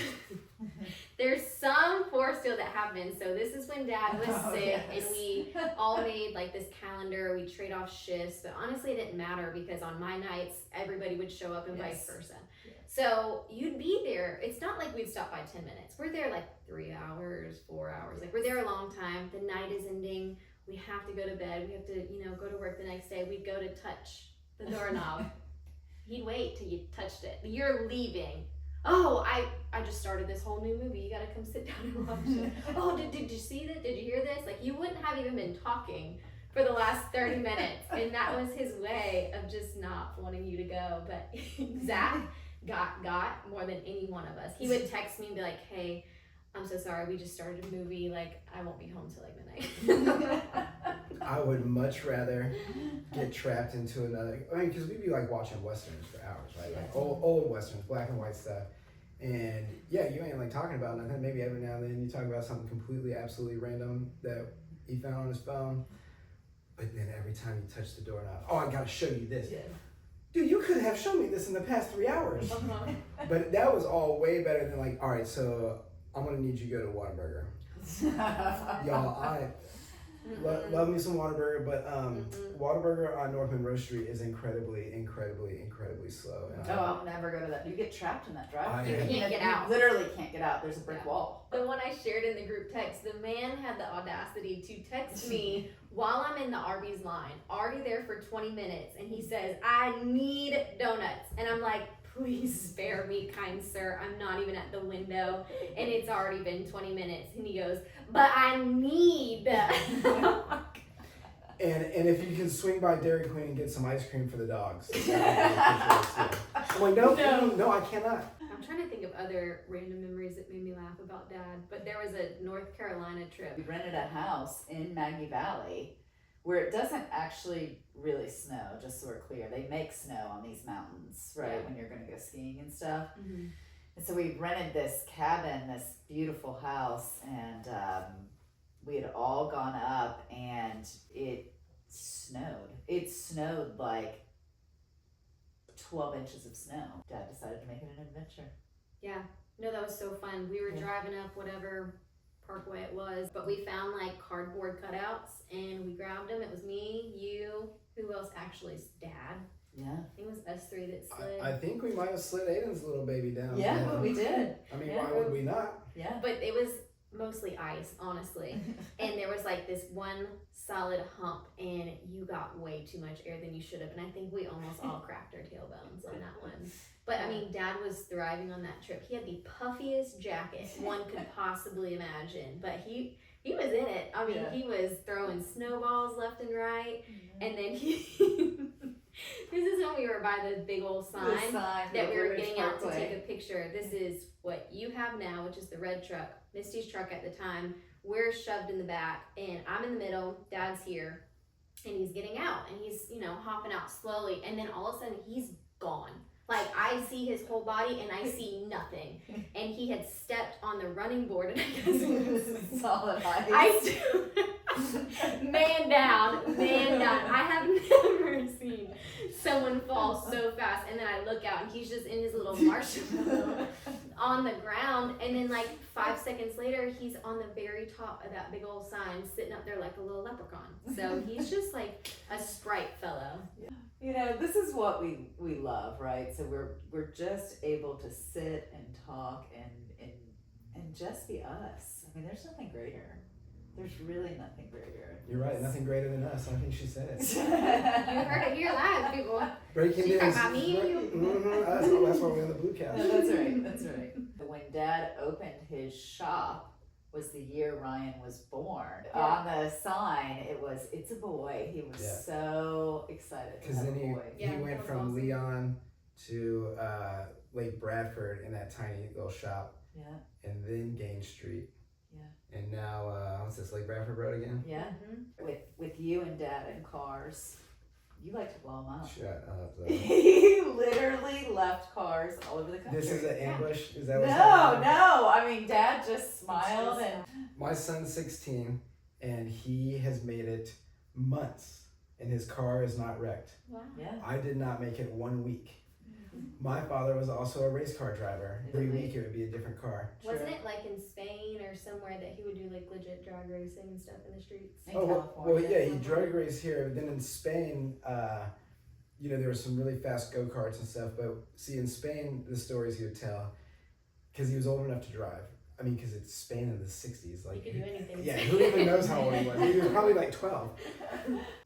Lord. there's some force deal that happened. So this is when Dad was Oh, sick, yes. and we all made like this calendar. We trade off shifts, but honestly, it didn't matter because on my nights everybody would show up and vice Yes. versa. Yes. So you'd be there. It's not like we'd stop by 10 minutes. We're there like 3 hours, 4 hours. Like we're there a long time. The night is ending. We have to go to bed. We have to, go to work the next day. We'd go to touch the doorknob. He'd wait till you touched it. You're leaving. Oh, I just started this whole new movie. You gotta come sit down and watch it. Oh, did you see that? Did you hear this? Like you wouldn't have even been talking for the last 30 minutes. And that was his way of just not wanting you to go. But Zach got more than any one of us. He would text me and be like, hey, I'm so sorry. We just started a movie. Like, I won't be home till like midnight. I would much rather get trapped into another. I mean, because we'd be like watching westerns for hours, right? Like old westerns, black and white stuff. And yeah, you ain't like talking about nothing. Maybe every now and then you talk about something completely, absolutely random that he found on his phone. But then every time you touch the doorknob, oh, I gotta show you this. Yeah. Dude, you could have shown me this in the past 3 hours. But that was all way better than like, all right, so I'm gonna need you to go to Whataburger. Y'all, I love me some Whataburger, but Whataburger on Northman Road Street is incredibly slow. And I'll never go to that. You get trapped in that drive. You can't get out. You literally can't get out. There's a brick Yeah. wall. The one I shared in the group text, the man had the audacity to text me while I'm in the Arby's line, already there for 20 minutes, and he says, I need donuts. And I'm like, please spare me, kind sir. I'm not even at the window, and it's already been 20 minutes. And he goes, but I need. And if you can swing by Dairy Queen and get some ice cream for the dogs. I'm like, no, I cannot. I'm trying to think of other random memories that made me laugh about Dad, but there was a North Carolina trip. We rented a house in Maggie Valley where it doesn't actually really snow, just so we're clear. They make snow on these mountains, right, Yeah. when you're going to go skiing and stuff. Mm-hmm. And so we rented this cabin, this beautiful house, and we had all gone up, and it snowed. It snowed like 12 inches of snow. Dad decided to make it an adventure. Yeah, no, that was so fun. We were driving up whatever parkway it was, but we found like cardboard cutouts and we grabbed them. It was me, you, who else? Actually, Dad. Yeah. I think it was us three that slid. I think we might have slid Aiden's little baby down. Yeah, we did. I mean, Yeah. why would we not? Yeah. But it was mostly ice, honestly. And there was like this one solid hump, and you got way too much air than you should have. And I think we almost all cracked our tailbones on that one. But I mean, Dad was thriving on that trip. He had the puffiest jacket one could possibly imagine, but he was in it. I mean, Yeah. he was throwing snowballs left and right. And then he, this is when we were by the big old sign that we were getting out to take a picture. This is what you have now, which is the red truck, Misty's truck at the time. We're shoved in the back, and I'm in the middle. Dad's here, and he's getting out, and he's, hopping out slowly, and then all of a sudden he's gone. Like, I see his whole body, and I see nothing. And he had stepped on the running board, and I guess solid ice. man down. I have never seen someone fall so fast. And then I look out, and he's just in his little marshmallow on the ground. And then like 5 seconds later, he's on the very top of that big old sign, sitting up there like a little leprechaun. So he's just like a sprite fellow. This is what we love, right? So we're just able to sit and talk and just be us. I mean, there's nothing greater. There's really nothing greater. You're right, nothing greater than us. I think she said it. You heard it here live, people. Breaking She news. talking about me and you. That's why we're on the blue couch. No, that's right. That's right. When Dad opened his shop was the year Ryan was born. Yeah. On the sign, it was "It's a boy." He was Yeah. so excited. Because to have then a boy. he Yeah, went that was from awesome. Leon to Lake Bradford in that tiny little shop, Yeah, and then Gain Street. Yeah. And now, what's this, Lake Bradford Road again? yeah. Mhm. With you and Dad in cars, you like to blow him up. Shut up, though. He literally left cars all over the country. This is an ambush? Is that No, what's happening? no. I mean, Dad just smiled and My son's 16, and he has made it months, and his car is not wrecked. Wow. yeah. I did not make it 1 week. My father was also a race car driver. Every Really? week it would be a different car. Wasn't it like in Spain or somewhere that he would do like legit drag racing and stuff in the streets? In Well, California. yeah, he drag raced here. But then in Spain, there were some really fast go karts and stuff. But see, in Spain, the stories he would tell, because he was old enough to drive. I mean, because it's Spain in the 60s. Like, You could do anything. yeah, who even knows how old he was? He was probably like 12.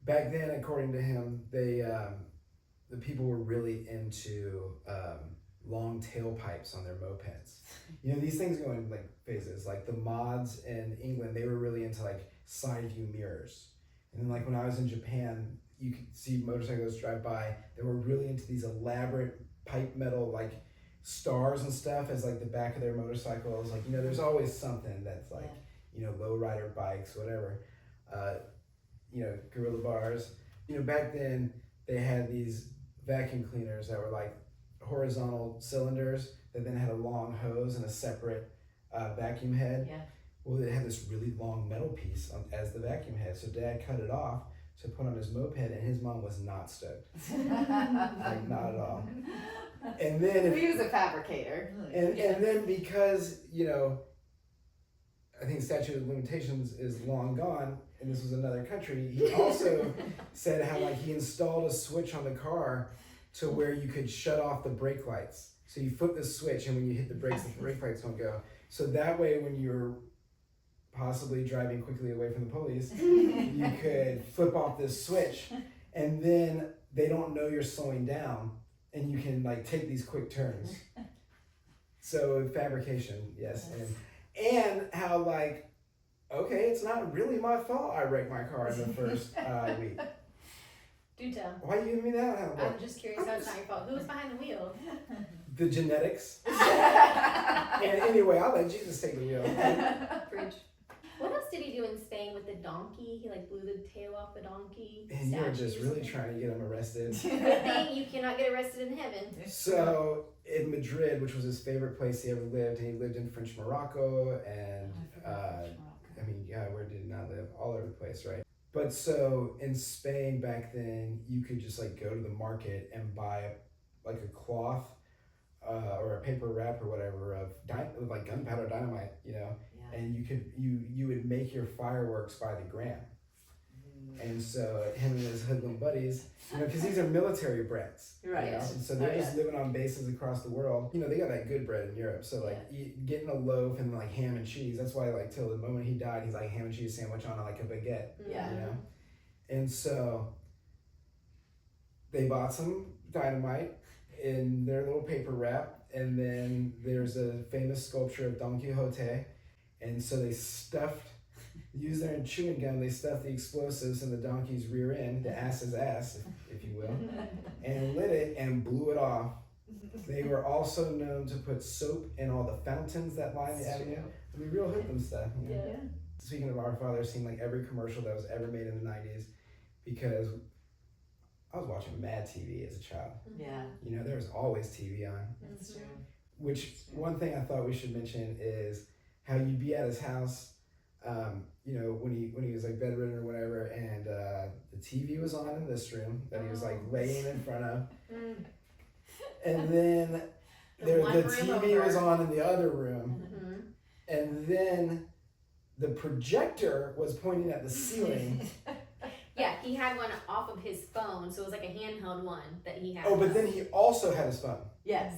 Back then, according to him, the people were really into long tailpipes on their mopeds. These things go in like phases. Like the mods in England, they were really into like side view mirrors. And then like when I was in Japan, you could see motorcyclists drive by that were really into these elaborate pipe metal like stars and stuff as like the back of their motorcycles. Like, there's always something that's like, low rider bikes, whatever. Gorilla bars. Back then they had these vacuum cleaners that were like horizontal cylinders that then had a long hose and a separate vacuum head. Yeah. Well, it had this really long metal piece as the vacuum head. So Dad cut it off to put on his moped, and his mom was not stoked. Like, not at all. And then He was a fabricator. and then because I think statute of limitations is long gone, and this was another country, he also said how like he installed a switch on the car to where you could shut off the brake lights. So you flip the switch, and when you hit the brakes, the brake lights don't go. So that way, when you're possibly driving quickly away from the police, you could flip off this switch, and then they don't know you're slowing down, and you can like take these quick turns. So fabrication, yes, and how like, okay, it's not really my fault I wrecked my car in the first week. Do tell. Why are you giving me that? I'm just curious how it's not your fault. Who was behind the wheel? The genetics. And anyway, I'll let Jesus take the wheel. Preach. What else did he do in Spain with the donkey? He like blew the tail off the donkey. And you were just statues. really trying to get him arrested. Good thing you cannot get arrested in heaven. So in Madrid, which was his favorite place he ever lived, and he lived in French Morocco, and where did he not live? All over the place, right? But so in Spain back then, you could just like go to the market and buy like a cloth or a paper wrap or whatever of like gunpowder dynamite, and you would make your fireworks by the gram. And so him and his hoodlum buddies, because these are military brats, Right. And so they're just living on bases across the world. They got that good bread in Europe. So like getting a loaf and like ham and cheese. That's why like till the moment he died, he's like ham and cheese sandwich on like a baguette. Yeah. And so they bought some dynamite in their little paper wrap, and then there's a famous sculpture of Don Quixote, and so they used their chewing gum, they stuffed the explosives in the donkey's rear end, the ass's ass, if you will, and lit it and blew it off. They were also known to put soap in all the fountains that line the avenue. I mean, real hoodlum stuff. Yeah. Speaking of Our Father, I've seen like every commercial that was ever made in the 90s because I was watching Mad TV as a child. Yeah. There was always TV on. That's true. Which one thing I thought we should mention is how you'd be at his house, when he was like bedridden or whatever, and the TV was on in this room that he was like laying in front of, and then the TV was on in the other room, and then the projector was pointing at the ceiling. Yeah, he had one off of his phone, so it was like a handheld one that he had. Oh, but then he also had his phone. Yes.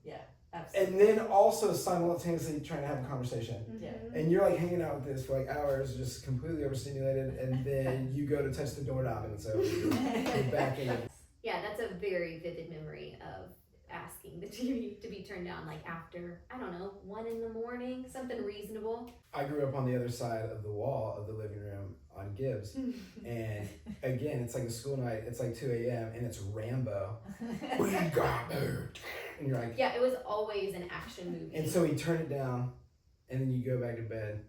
Yeah. Absolutely. and then also simultaneously trying to have a conversation. Yeah. And you're like hanging out with this for like hours, just completely overstimulated, and then you go to touch the doorknob and it's over. You're back in it. Yeah, that's a very vivid memory of asking the TV to be turned down, like after, I don't know, 1 a.m, something reasonable. I grew up on the other side of the wall of the living room on Gibbs, and again, it's like a school night. It's like 2 a.m. and it's Rambo. We got it. And you're like, Yeah, it was always an action movie. and so he turned it down, and then you go back to bed,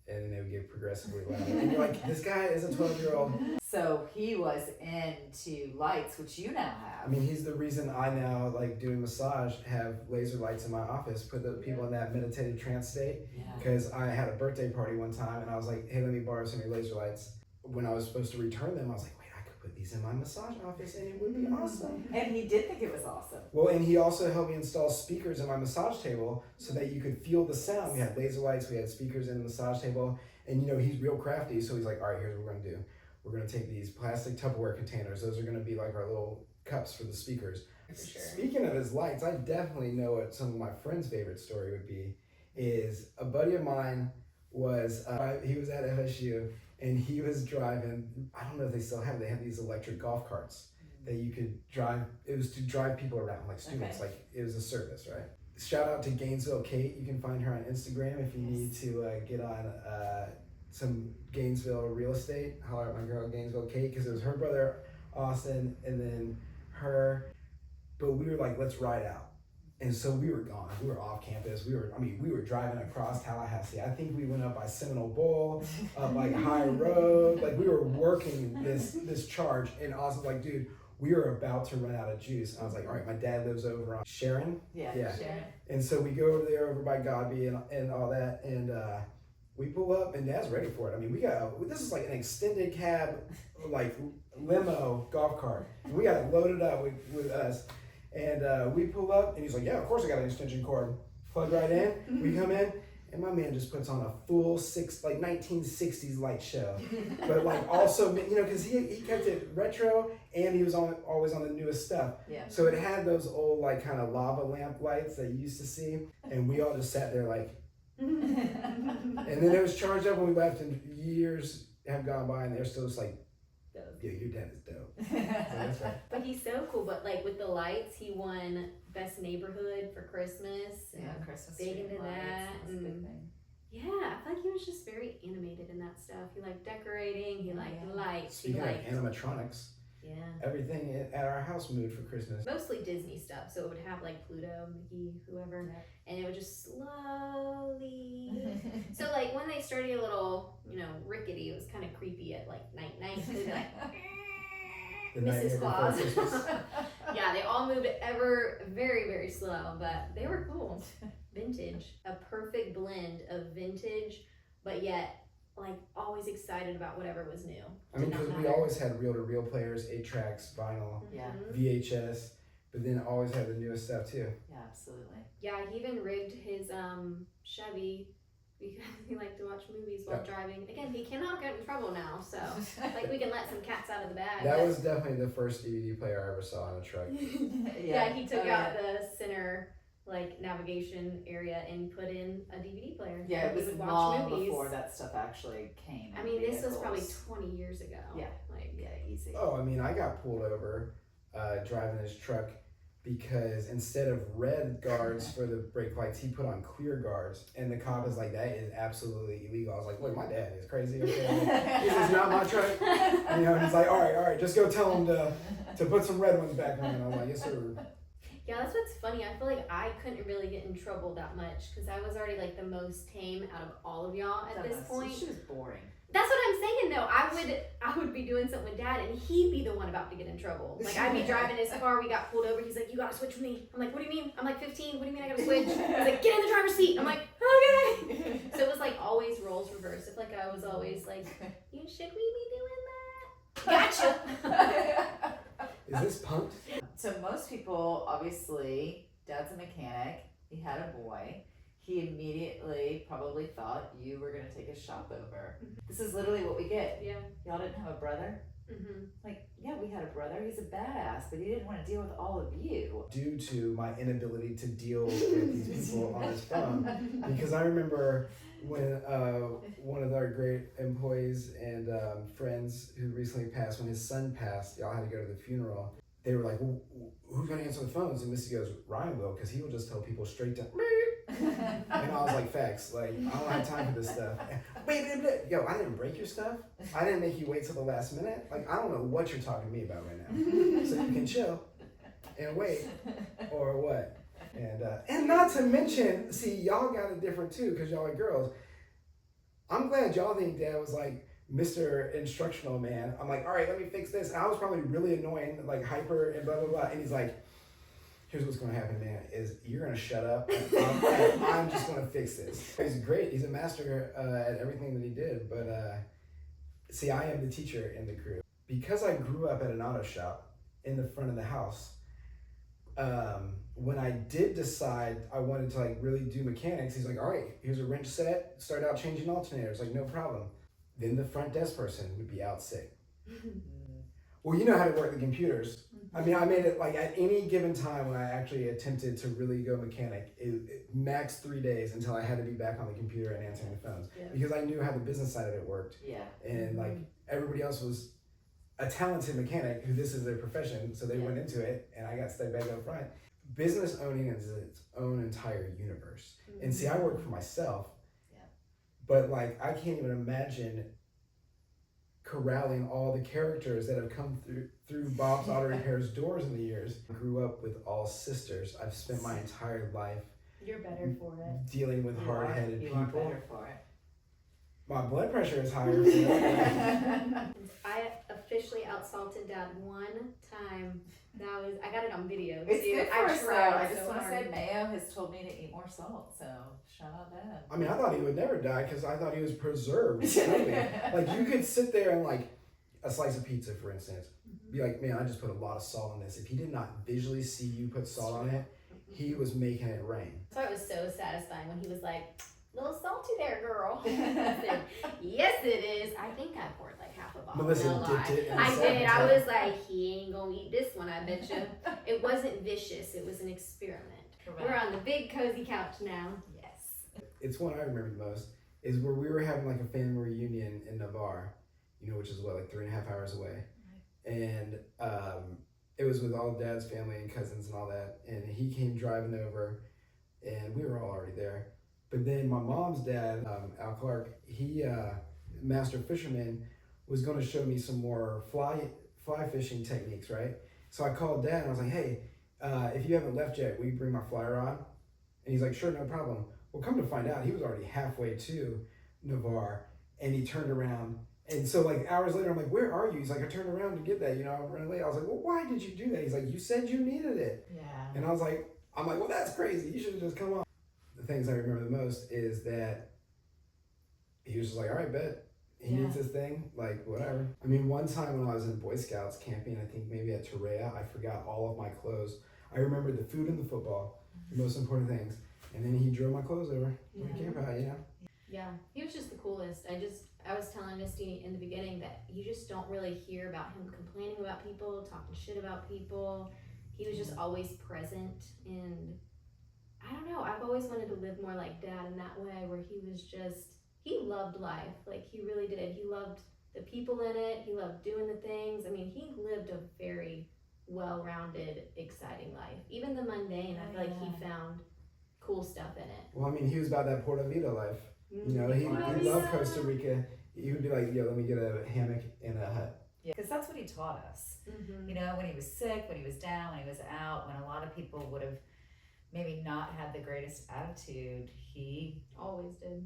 and then it would get progressively louder. And you're like, this guy is a 12-year-old. So he was into lights, which you now have. I mean, he's the reason I now, like, doing massage, have laser lights in my office, put the people in that meditative trance state. Yeah. Because I had a birthday party one time, and I was like, hey, let me borrow some of your laser lights. When I was supposed to return them, I was like, wait, I could put these in my massage office, and it would be awesome. And he did think it was awesome. Well, and he also helped me install speakers in my massage table so that you could feel the sound. We had laser lights, we had speakers in the massage table, and you know, he's real crafty, so he's like, all right, here's what we're gonna do. We're gonna take these plastic Tupperware containers. Those are gonna be like our little cups for the speakers. For sure. Speaking of his lights, I definitely know what some of my friends' favorite story would be. Is a buddy of mine was, he was at FSU, and he was driving, I don't know if they still have, they have these electric golf carts that you could drive. It was to drive people around, like students, Okay. like it was a service, right? Shout out to Gainesville Kate. You can find her on Instagram if you need to get on some Gainesville real estate. Holler at my girl Gainesville Kate, because it was her brother Austin and then her. But we were like, let's ride out. And so we were gone. We were off campus. We were driving across Tallahassee. I think we went up by Seminole Bowl, up like High Road. Like we were working this charge. And Austin's like, dude, we are about to run out of juice. And I was like, all right, my dad lives over on Sharon. Yeah. Yeah. Sharon. And so we go over there over by Godby and all that. And we pull up and Dad's ready for it. I mean, this is like an extended cab, like limo golf cart. And we got it loaded up with us. And we pull up, and he's like, yeah, of course I got an extension cord. Plug right in. We come in, and my man just puts on a full 1960s light show. But like also, you know, because he kept it retro, and he was always on the newest stuff. Yeah. So it had those old like kind of lava lamp lights that you used to see, and we all just sat there like, and then it was charged up when we left, and years have gone by, and they're still just like, yeah, your dad is dope. So that's right. But he's so cool. But like with the lights, he won best neighborhood for Christmas. And Yeah, Christmas big tree into lights, that. that's a big And thing. yeah, I feel like he was just very animated in that stuff. He liked decorating. He liked Yeah. lights. Speaking he liked of animatronics, yeah. everything at our house moved for Christmas. Mostly Disney stuff, so it would have like Pluto, Mickey, whoever, Yep. and it would just slowly. So like when they started a little, rickety, it was kind of creepy at like night. They'd be like, The night Mrs. before Claus. Christmas. Yeah, they all moved ever very, very slow, but they were cool. Vintage, a perfect blend of vintage, but yet like always excited about whatever was new. I mean, Did not because we matter. always had reel-to-reel players, 8-tracks, vinyl, Yeah. Mhm. VHS, but then always had the newest stuff too. Yeah, absolutely. Yeah, he even rigged his Chevy because he liked to watch movies while driving. Again, he cannot get in trouble now, so like we can let some cats out of the bag. That but- was definitely the first DVD player I ever saw in a truck. yeah, he took Oh, out the center like navigation area and put in a DVD player. Yeah, and it we was would watch long movies. before that stuff actually came. I in mean, this was probably vehicles. 20 years ago. Yeah. Like Yeah, easy. Oh, I mean, I got pulled over driving his truck because instead of red guards for the brake lights, he put on clear guards. And the cop is like, that is absolutely illegal. I was like, look, my dad is crazy. Okay? This is not my truck. You know, and he's like, all right, just go tell him to put some red ones back on. And I'm like, yes, sir. Yeah, that's what's funny. I feel like I couldn't really get in trouble that much because I was already like the most tame out of all of y'all at this point. She was boring. That's what I'm saying though. I would be doing something with Dad and he'd be the one about to get in trouble. Like I'd be driving his car, we got pulled over. He's like, "You gotta switch with me." I'm like, "What do you mean?" I'm like, 15. What do you mean I gotta switch? He's like, "Get in the driver's seat." I'm like, "Okay." So it was like always roles reversed. It's like I was always like, should we be doing that? Gotcha. Is this punked? So most people, obviously, Dad's a mechanic. He had a boy. He immediately probably thought you were gonna take his shop over. This is literally what we get. Yeah. Y'all didn't have a brother? Mm-hmm. Like, yeah, we had a brother. brother. He's a badass, but he didn't want to deal with all of you. Due to my inability to deal with these people on his phone, because I remember when one of our great employees and friends who recently passed, when his son passed, y'all had to go to the funeral. They were like, well, who's gonna answer the phones? And Missy goes, Ryan will, because he will just tell people straight to and I was like, facts, like, I don't have time for this stuff. Wait, yo, I didn't break your stuff. I didn't make you wait till the last minute. Like, I don't know what you're talking to me about right now. So you can chill and wait, or what? And not to mention, see, y'all got it different too, because y'all are girls. I'm glad y'all think Dad was like Mr. Instructional Man. I'm like, all right, let me fix this. And I was probably really annoying, like hyper and blah, blah, blah. And he's like, here's what's going to happen, man, is you're going to shut up and I'm just going to fix this. He's great. He's a master at everything that he did. But see, I am the teacher in the crew. Because I grew up at an auto shop in the front of the house, when I did decide I wanted to like really do mechanics, he's like, all right, here's a wrench set, start out changing alternators, like no problem. Then the front desk person would be out sick. Well, you know how to work the computers. I mean, I made it like at any given time when I actually attempted to really go mechanic, it max 3 days until I had to be back on the computer and answering the phones, because I knew how the business side of it worked. Yeah. And like everybody else was a talented mechanic who this is their profession, so they went into it, and I got stuck back up front. Business owning is its own entire universe. And see, I work for myself, but like I can't even imagine corralling all the characters that have come through Bob's Auto Repair's doors in the years. I grew up with all sisters. I've spent my entire life You're better for it. dealing with hard-headed You are people. better for it. My blood pressure is higher. For that. I officially outsalted Dad one time. That was, I got it on video. It's too. good for I us, though. tried I just so want to hard. say Mayo has told me to eat more salt, so shout out Dad. I mean, I thought he would never die because I thought he was preserved. Slowly. Like you could sit there and like a slice of pizza, for instance, be like, man, I just put a lot of salt on this. If he did not visually see you put salt on it, he was making it rain. So it was so satisfying when he was like, little salty there, girl. I said, yes, it is. I think I poured like half a bottle. Melissa no lie. dipped it in I salt did. and I pepper. was like, he ain't gonna eat this one, I bet you. It wasn't vicious. It was an experiment. Correct. We're on the big cozy couch now. Yes. It's one I remember the most is where we were having like a family reunion in Navarre, which is what, like 3.5 hours away. And it was with all Dad's family and cousins and all that. And he came driving over and we were all already there. But then my mom's dad, Al Clark, he, master fisherman, was going to show me some more fly fishing techniques, right? So I called Dad and I was like, hey, if you haven't left yet, will you bring my fly rod? And he's like, sure, no problem. Well, come to find out, he was already halfway to Navarre and he turned around. And so like hours later, I'm like, where are you? He's like, I turned around to get that, I'm running late. I was like, well, why did you do that? He's like, you said you needed it. Yeah. And I'm like, well, that's crazy. You should have just come on. The things I remember the most is that he was just like, all right, bet. He needs this thing, like whatever. I mean, one time when I was in Boy Scouts camping, I think maybe at Torreya, I forgot all of my clothes. I remembered the food and the football, the most important things. And then he drove my clothes over to the camp out, Yeah, he was just the coolest. I was telling Misty in the beginning that you just don't really hear about him complaining about people, talking shit about people. He was just always present, and I don't know, I've always wanted to live more like Dad in that way, where he loved life. Like, he really did. He loved the people in it. He loved doing the things. I mean, he lived a very well-rounded, exciting life. Even the mundane, I feel like he found cool stuff in it. Well, I mean, he was about that Puerto Vida life. He loved Costa Rica. He would be like, let me get a hammock and a hut. Yeah, because that's what he taught us. When he was sick, when he was down, when he was out, when a lot of people would have maybe not had the greatest attitude, he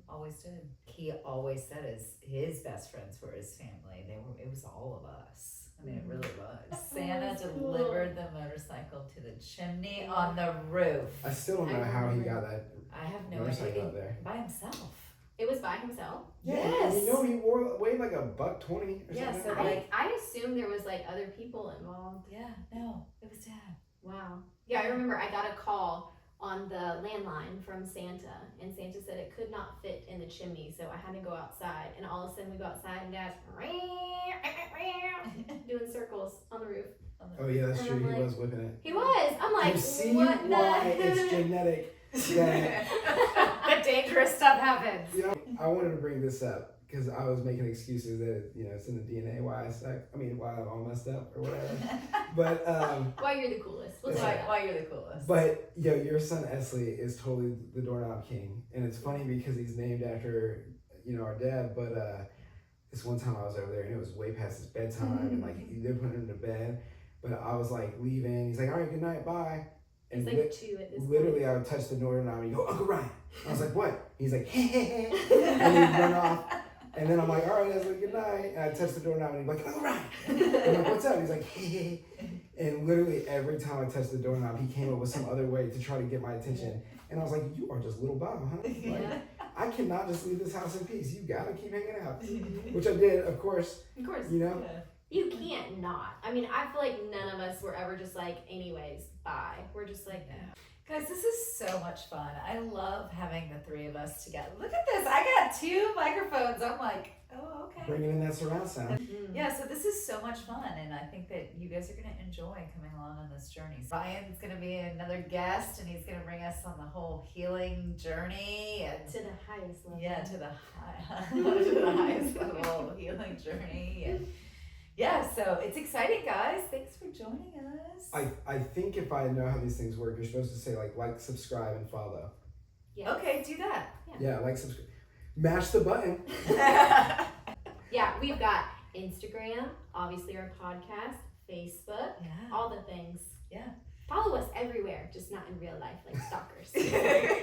Always did. He always said his best friends were his family. It was all of us. I mean, it really was. Santa delivered the motorcycle to the chimney on the roof. I still don't know how he got that I have no motorcycle idea. out there. By himself. It was by himself? Yes. He weighed like $120 or Yeah, something. so like, I assumed there was like other people involved. yeah, no, it was Dad. Wow. Yeah, I remember I got a call on the landline from Santa, and Santa said it could not fit in the chimney, so I had to go outside. And all of a sudden we go outside, and Dad's doing circles on the roof. Oh yeah, that's And true. I'm He like- was whipping it. He was. I'm like, You see what why the? it's genetic. That, The dangerous stuff happens. you know, I wanted to bring this up because I was making excuses that it's in the DNA why I suck. I mean, why I'm all messed up or whatever. But Why you're the coolest? We'll That's say right. that. Why you're the coolest. But your son Esley is totally the doorknob king, and it's funny because he's named after our dad. But this one time I was over there and it was way past his bedtime, and like they're putting him to bed. But I was like leaving. He's like, "All right, good night, bye." He's And like 2 at this literally, point. I would touch the doorknob and he'd go, "Uncle Ryan." I was like, "What?" He's like, "Hey, hey, hey," and he'd run off. And then I'm like, "All right, Esley, good night." And I touch the doorknob and he'd be like, "Uncle Ryan." I'm like, "What's up?" He's like, "Hey, hey." And literally every time I touched the doorknob, he came up with some other way to try to get my attention. And I was like, "You are just little Bob, huh? Like, Yeah. I cannot just leave this house in peace. You gotta keep hanging out." Which I did, of course. Of course. You can't not. I mean, I feel like none of us were ever just like, anyways, bye. We're just like, Guys, this is so much fun. I love having the three of us together. Look at this. I got 2 microphones. I'm like, oh, okay. Bringing in that surround sound. Yeah, so this is so much fun, and I think that you guys are going to enjoy coming along on this journey. Ryan's going to be another guest, and he's going to bring us on the whole healing journey. And to the highest level. yeah, to the highest level of healing journey. And yeah, so it's exciting, guys. Thanks for joining us. I think if I know how these things work, you're supposed to say like, subscribe, and follow. Yeah. Okay, do that. Yeah, like, subscribe. Mash the button. Yeah, we've got Instagram, obviously our podcast, Facebook, Yeah. all the things. Yeah. Follow us everywhere, just not in real life like stalkers. Yeah.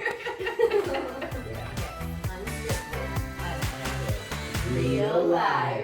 Unscripted. Real life.